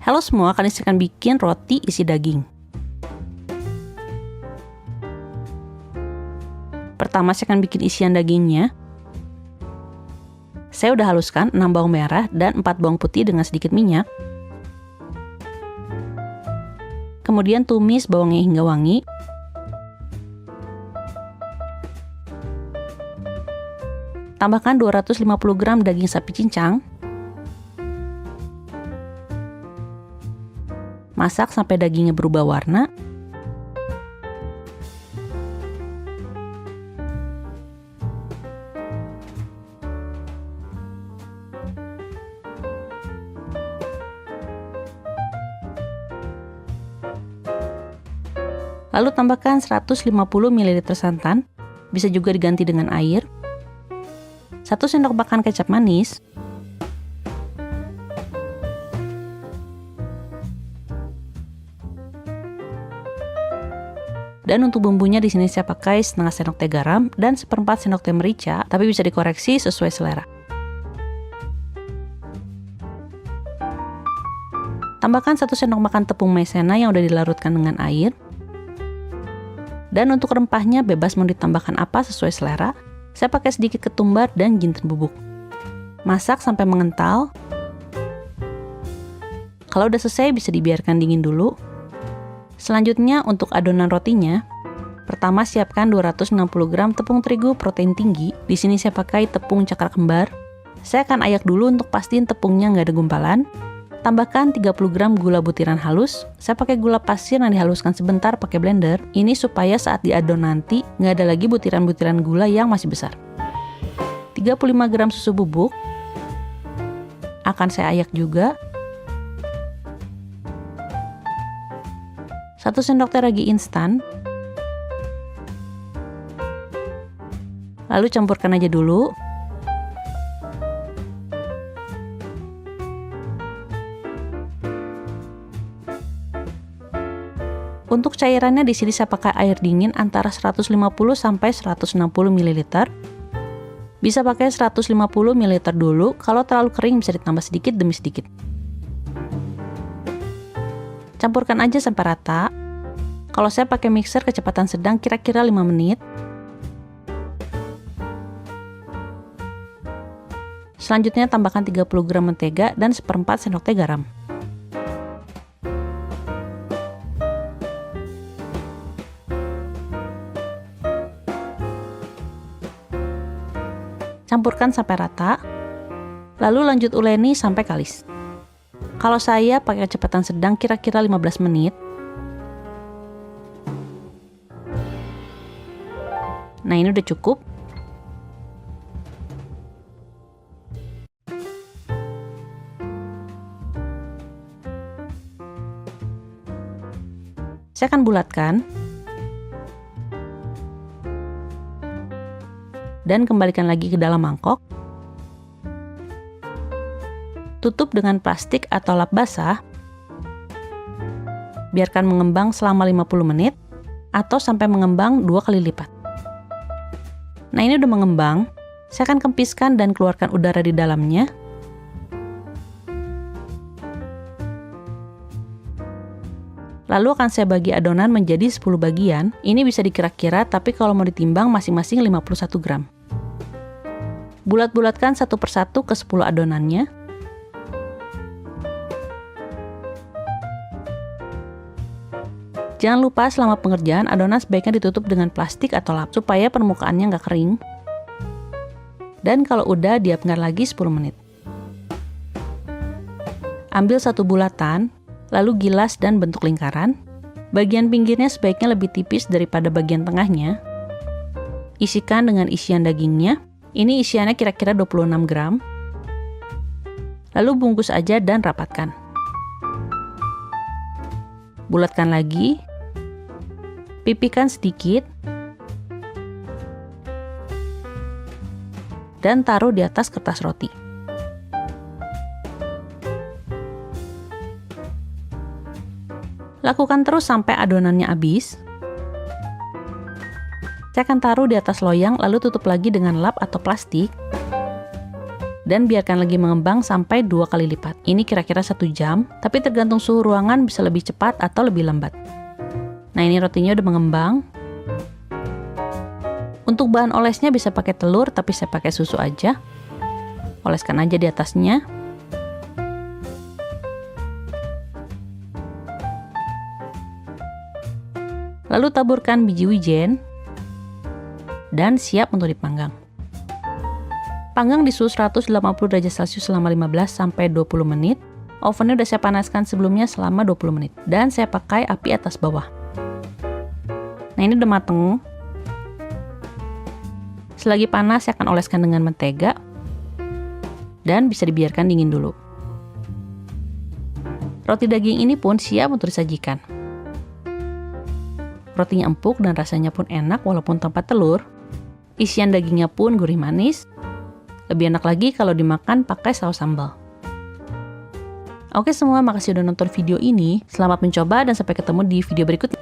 Halo semua, kali ini saya akan bikin roti isi daging. Pertama saya akan bikin isian dagingnya. Saya udah haluskan 6 bawang merah dan 4 bawang putih dengan sedikit minyak. Kemudian tumis bawangnya hingga wangi. Tambahkan 250 gram daging sapi cincang. Masak sampai dagingnya berubah warna. Lalu tambahkan 150 ml santan, bisa juga diganti dengan air. 1 sendok makan kecap manis. Dan untuk bumbunya di sini saya pakai setengah sendok teh garam dan 1/4 sendok teh merica, tapi bisa dikoreksi sesuai selera. Tambahkan 1 sendok makan tepung maizena yang udah dilarutkan dengan air. Dan untuk rempahnya bebas mau ditambahkan apa sesuai selera. Saya pakai sedikit ketumbar dan jinten bubuk. Masak sampai mengental. Kalau udah selesai bisa dibiarkan dingin dulu. Selanjutnya untuk adonan rotinya, pertama siapkan 260 gram tepung terigu protein tinggi. Di sini saya pakai tepung cakra kembar. Saya akan ayak dulu untuk pastiin tepungnya nggak ada gumpalan. Tambahkan 30 gram gula butiran halus. Saya pakai gula pasir yang dihaluskan sebentar pakai blender. Ini supaya saat diadon nanti nggak ada lagi butiran-butiran gula yang masih besar. 35 gram susu bubuk. Akan saya ayak juga. 1 sendok teh ragi instan. Lalu campurkan aja dulu. Untuk cairannya di sini saya pakai air dingin antara 150 sampai 160 ml. Bisa pakai 150 ml dulu, kalau terlalu kering bisa ditambah sedikit demi sedikit. Campurkan aja sampai rata. Kalau saya pakai mixer kecepatan sedang kira-kira 5 menit. Selanjutnya tambahkan 30 gram mentega dan 1/4 sendok teh garam. Campurkan sampai rata. Lalu lanjut uleni sampai kalis. Kalau saya pakai kecepatan sedang kira-kira 15 menit. Nah, ini udah cukup. Saya akan bulatkan. Dan kembalikan lagi ke dalam mangkok. Tutup dengan plastik atau lap basah. Biarkan mengembang selama 50 menit atau sampai mengembang 2 kali lipat. Nah, ini udah mengembang. Saya akan kempiskan dan keluarkan udara di dalamnya. Lalu akan saya bagi adonan menjadi 10 bagian. Ini bisa dikira-kira, tapi kalau mau ditimbang masing-masing 51 gram. Bulat-bulatkan satu persatu ke 10 adonannya. Jangan lupa selama pengerjaan adonan sebaiknya ditutup dengan plastik atau lap supaya permukaannya nggak kering. Dan kalau udah diamkan lagi 10 menit. Ambil satu bulatan, lalu gilas dan bentuk lingkaran. Bagian pinggirnya sebaiknya lebih tipis daripada bagian tengahnya. Isikan dengan isian dagingnya. Ini isiannya kira-kira 26 gram. Lalu bungkus aja dan rapatkan. Bulatkan lagi. Pipihkan sedikit. Dan taruh di atas kertas roti. Lakukan terus sampai adonannya habis. Saya akan taruh di atas loyang lalu tutup lagi dengan lap atau plastik. dan biarkan lagi mengembang sampai 2 kali lipat. Ini kira-kira 1 jam, tapi tergantung suhu ruangan bisa lebih cepat atau lebih lambat. Nah, ini rotinya udah mengembang. Untuk bahan olesnya bisa pakai telur, tapi saya pakai susu aja. Oleskan aja di atasnya. Lalu taburkan biji wijen dan siap untuk dipanggang. Panggang di suhu 180 derajat Celcius selama 15-20 menit. Ovennya udah saya panaskan sebelumnya selama 20 menit. Dan saya pakai api atas bawah. Nah, ini udah mateng. Selagi panas, saya akan oleskan dengan mentega. Dan bisa dibiarkan dingin dulu. Roti daging ini pun siap untuk disajikan. Rotinya empuk dan rasanya pun enak walaupun tanpa telur. Isian dagingnya pun gurih manis. Lebih enak lagi kalau dimakan pakai saus sambal. Oke semua, makasih udah nonton video ini. Selamat mencoba dan sampai ketemu di video berikutnya.